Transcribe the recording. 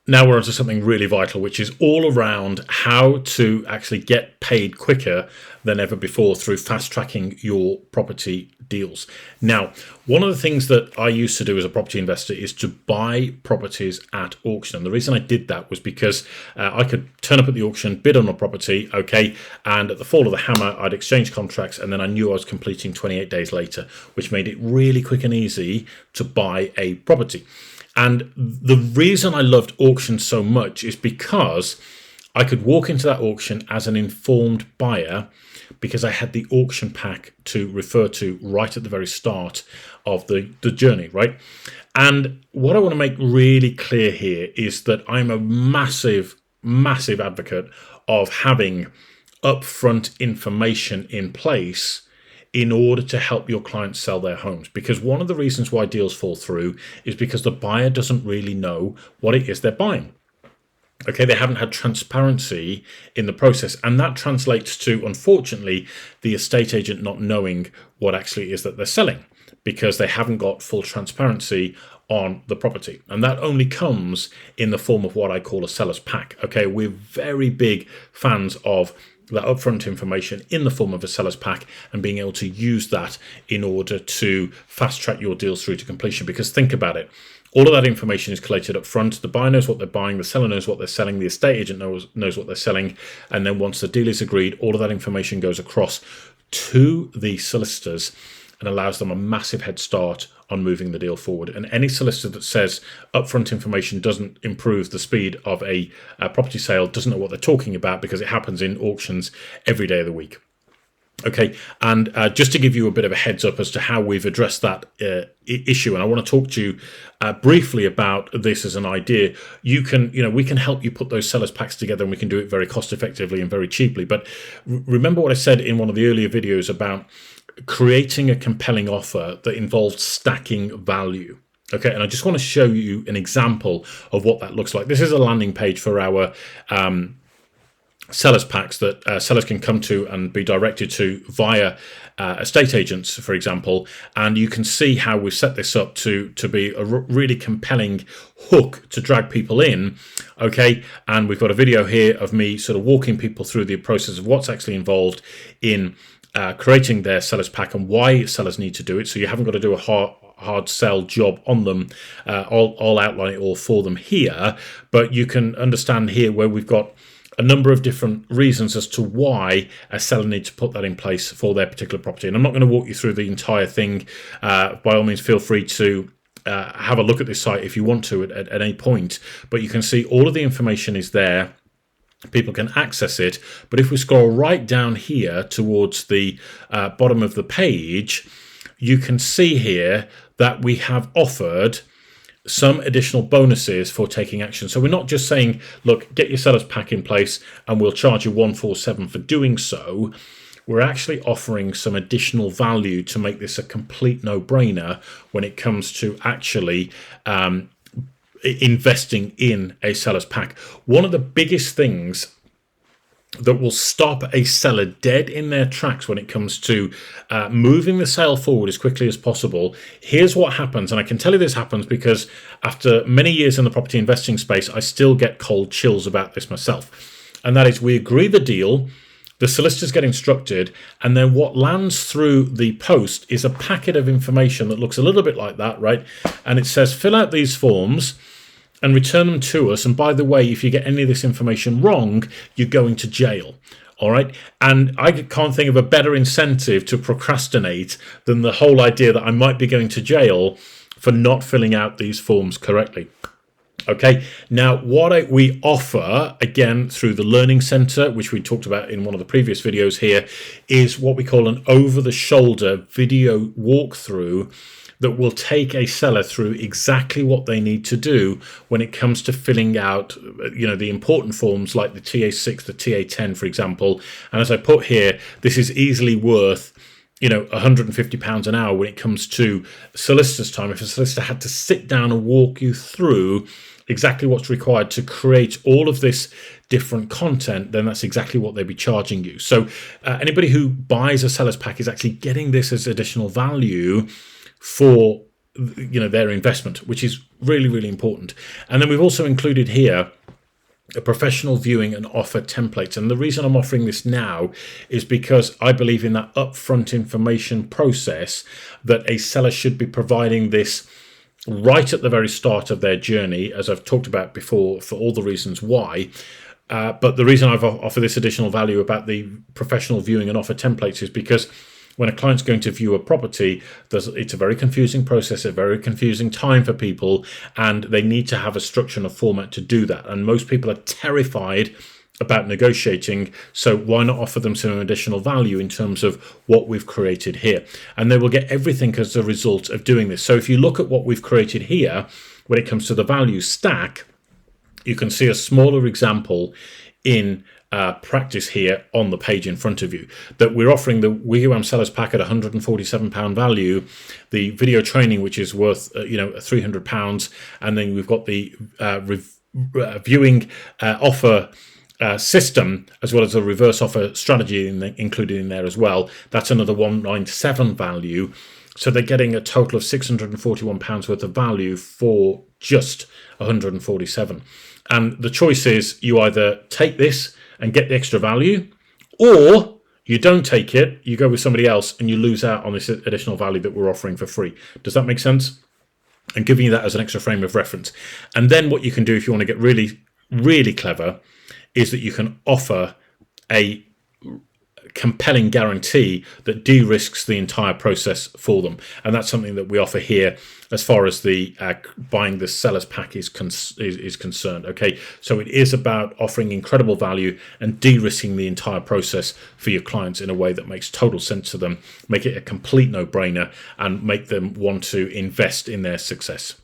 now we're onto something really vital, which is all around how to actually get paid quicker than ever before through fast tracking your property deals. Now, one of the things that I used to do as a property investor is to buy properties at auction. And the reason I did that was because I could turn up at the auction, bid on a property, okay, and at the fall of the hammer, I'd exchange contracts, and then I knew I was completing 28 days later, which made it really quick and easy to buy a property. And the reason I loved auctions so much is because I could walk into that auction as an informed buyer because I had the auction pack to refer to right at the very start of the journey, right? And what I want to make really clear here is that I'm a massive, massive advocate of having upfront information in place in order to help your clients sell their homes. Because one of the reasons why deals fall through is because the buyer doesn't really know what it is they're buying. Okay, they haven't had transparency in the process. And that translates to, unfortunately, the estate agent not knowing what actually is that they're selling because they haven't got full transparency on the property. And that only comes in the form of what I call a seller's pack. Okay, we're very big fans of that upfront information in the form of a seller's pack and being able to use that in order to fast track your deals through to completion. Because think about it, all of that information is collated up front. The buyer knows what they're buying, the seller knows what they're selling, the estate agent knows what they're selling, and then once the deal is agreed, all of that information goes across to the solicitors and allows them a massive head start on moving the deal forward. And any solicitor that says upfront information doesn't improve the speed of a property sale doesn't know what they're talking about, because it happens in auctions every day of the week. Okay, and just to give you a bit of a heads up as to how we've addressed that issue, and I want to talk to you briefly about this as an idea. We can help you put those sellers packs together, and we can do it very cost effectively and very cheaply. But remember what I said in one of the earlier videos about creating a compelling offer that involves stacking value. Okay, and I just want to show you an example of what that looks like. This is a landing page for our sellers packs that sellers can come to and be directed to via estate agents, for example. And you can see how we've set this up to be a really compelling hook to drag people in. Okay, and we've got a video here of me sort of walking people through the process of what's actually involved in creating their sellers pack and why sellers need to do it. So you haven't got to do a hard sell job on them. I'll outline it all for them here, but you can understand here where we've got a number of different reasons as to why a seller needs to put that in place for their particular property. And I'm not going to walk you through the entire thing. By all means, feel free to have a look at this site if you want to at any point. But you can see all of the information is there. People can access it. But if we scroll right down here towards the bottom of the page, you can see here that we have offered some additional bonuses for taking action. So we're not just saying, look, get your seller's pack in place and we'll charge you $147 for doing so. We're actually offering some additional value to make this a complete no-brainer when it comes to actually investing in a seller's pack. One of the biggest things that will stop a seller dead in their tracks when it comes to moving the sale forward as quickly as possible. Here's what happens, and I can tell you this happens because after many years in the property investing space, I still get cold chills about this myself. And that is, we agree the deal, the solicitors get instructed, and then what lands through the post is a packet of information that looks a little bit like that, right? And it says, fill out these forms and return them to us. And by the way, if you get any of this information wrong, you're going to jail. All right. And I can't think of a better incentive to procrastinate than the whole idea that I might be going to jail for not filling out these forms correctly. Okay. Now, what we offer, again, through the Learning Center, which we talked about in one of the previous videos here, is what we call an over-the-shoulder video walkthrough that will take a seller through exactly what they need to do when it comes to filling out, the important forms like the TA6, the TA10, for example. And as I put here, this is easily worth, £150 an hour when it comes to solicitor's time. If a solicitor had to sit down and walk you through exactly what's required to create all of this different content, then that's exactly what they'd be charging you. So anybody who buys a seller's pack is actually getting this as additional value for their investment, which is really, really important. And then we've also included here a professional viewing and offer templates. And the reason I'm offering this now is because I believe in that upfront information process, that a seller should be providing this right at the very start of their journey, as I've talked about before, for all the reasons why. But the reason I've offered this additional value about the professional viewing and offer templates is because when a client's going to view a property, it's a very confusing process, a very confusing time for people, and they need to have a structure and a format to do that. And most people are terrified about negotiating, so why not offer them some additional value in terms of what we've created here? And they will get everything as a result of doing this. So if you look at what we've created here, when it comes to the value stack, you can see a smaller example in practice here on the page in front of you, that we're offering the WiggyWam Sellers Pack at £147 value, the video training, which is worth £300, and then we've got the viewing offer system, as well as a reverse offer strategy included in there as well. That's another £197 value. So they're getting a total of £641 worth of value for just £147. And the choice is, you either take this and get the extra value, or you don't take it, you go with somebody else, and you lose out on this additional value that we're offering for free. Does that make sense? I'm giving you that as an extra frame of reference. And then what you can do if you want to get really, really clever is that you can offer a compelling guarantee that de-risks the entire process for them, and that's something that we offer here as far as the buying the seller's pack is concerned. Okay, so it is about offering incredible value and de-risking the entire process for your clients in a way that makes total sense to them, make it a complete no-brainer, and make them want to invest in their success.